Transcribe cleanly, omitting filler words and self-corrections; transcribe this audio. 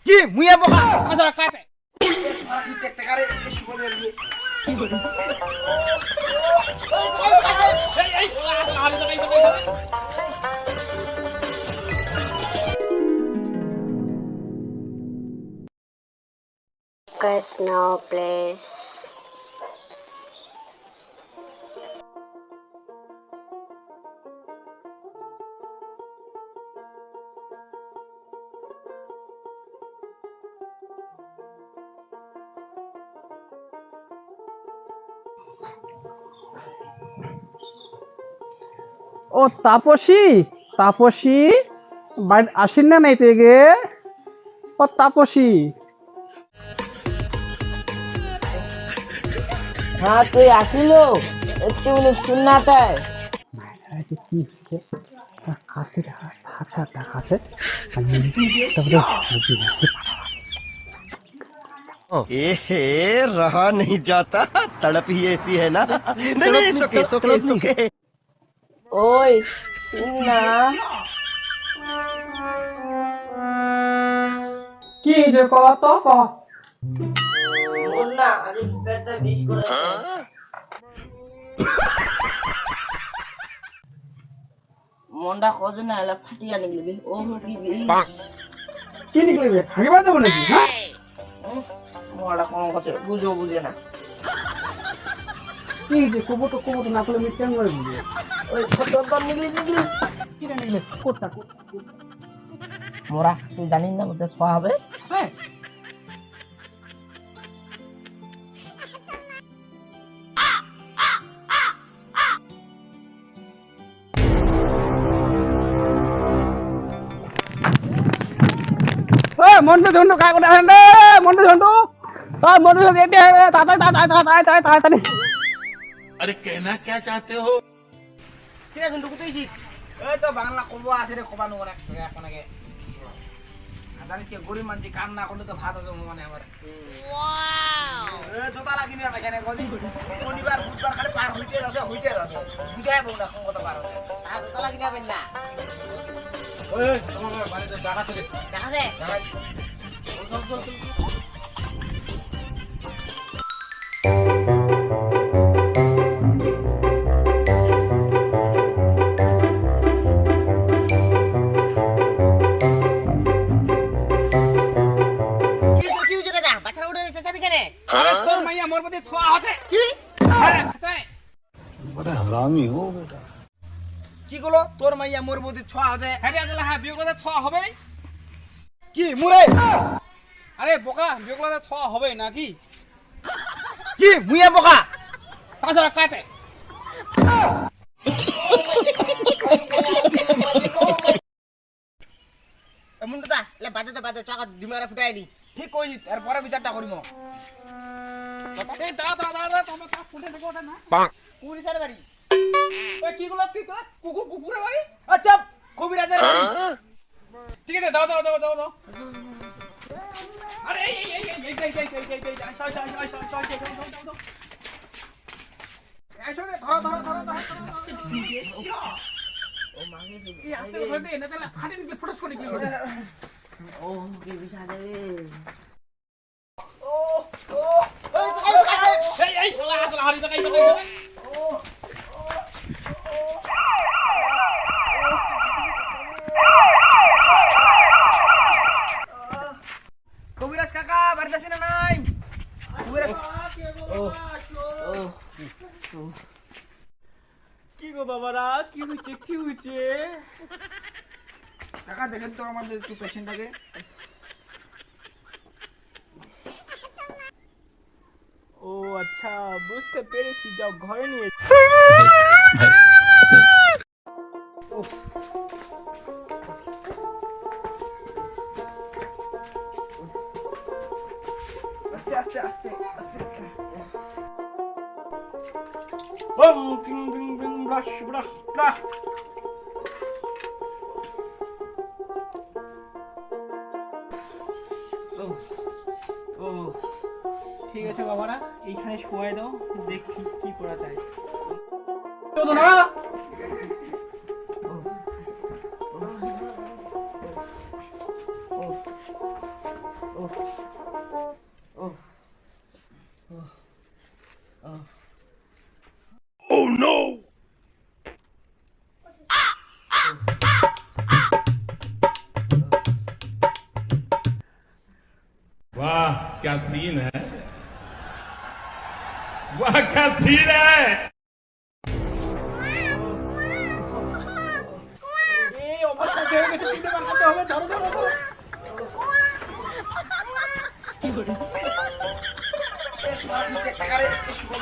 কি মুইয়া বকা আচ্ছা কাটে কি টেক টেকারে শুবলে দিয়ে কি করে এই আরে তো Guys, now please. ও তাপসী তাপসী বাড়ি আসেন না নাই থেকে ও তাপসী हाँ तू আসিলো একটু শুননাতে কি কাছে আচ্ছা কাছে एहे रहा नहीं जाता तड़प ही ऐसी है ना नहीं नहीं सुके सुके सुके ওই শুননা কি যে কত ক বলনা আরে পেটটা বিষ করেছে মন্ডা খোঁজ না এলা ফাটিয়া নিগলি ও কি বিষ কি নিকলিবে ভাগিবা যাব নাকি হ্যাঁ মন্ডা কোন কথা বুঝে না কি যে কবুটো না করলে মিট কেন করে বুঝবে ওই কত তো নিগলি কি রে নিকলে কোটা মোরা তুই জানিস না ওটা ছোয়া হবে হ্যাঁ মন্টু ঝন্টু কাই করে আসেন রে মন্টু ঝন্টু মন্টু ঝন্টু এটি তাড়াতাড়ি কিরা শুনতো কইছি এই তো বাংলা কব আছে রে কবানো মানে এখন আগে জানিস কি গরিব মানুষ কাম না করলে তো ভাত হজম মানে আমার ওয়াও এ জোতা লাগিনি আর এখানে গদি শনিবার বুধবার খালি পার হইতে আছে বুঝায় বউ না কোন কথা পার হচ্ছে আর জোতা লাগিনি আবেন না ওই তোমার বাড়ি তো জায়গা থেকে দেখা দে চল তোর মাইয়া মোর মধ্যে ছোয়া হচ্ছে কি हरामी हो बेटा কি গলো তোর মাইয়া মোর মধ্যে ছোয়া হচ্ছে হ্যাঁ দিলা হ্যাঁ বিয়ে করলে ছোয়া হবে কি মুরে আরে বোকা বিয়ে করলে ছোয়া হবে নাকি কি মুইয়া বকা আচ্ছা কাটে মুন্ডা লে বাদে চাকা দিমারে ফুটাইনি ঠিক কইছি এরপরে বিচারটা করিম এই দাঁড়া তোমার কাজ ফুটে দেখো ওটা না কুড়ি সার বাড়ি ওই কি গুলো কুকুরের বাড়ি আচ্ছা কবিরাজের বাড়ি ঠিক আছে দাও আরে এই ধরো ও মাগে দিবি এই আস্তে করে এনে তাহলে ফাটে নিতে ফটোস করে কি ও কি বিছা দেবে এই শালা হাত হারি তো কাই কবিরাজ কাকা বাড়িতে আছেন না নাই কবিরাজ কি গো বাবারা কি হচ্ছে কাকা দেখেন তো আমাদের একটু পেশেন্টটাকে ও আচ্ছা বুঝতে পেরেছি যাও ঘরে নিয়ে আস্তে বম কিং বিং বিং ব্রাশ ও ঠিক আছে বাবারা এইখানে শোয়াই দাও দেখি কি করা যায় না वाह क्या सीन है, वाह क्या सीन है। এই অবস্থা হয়ে গেছে, চিনতে পারতে হবে, ধরো ধরো ধরো। টাকারে শুকো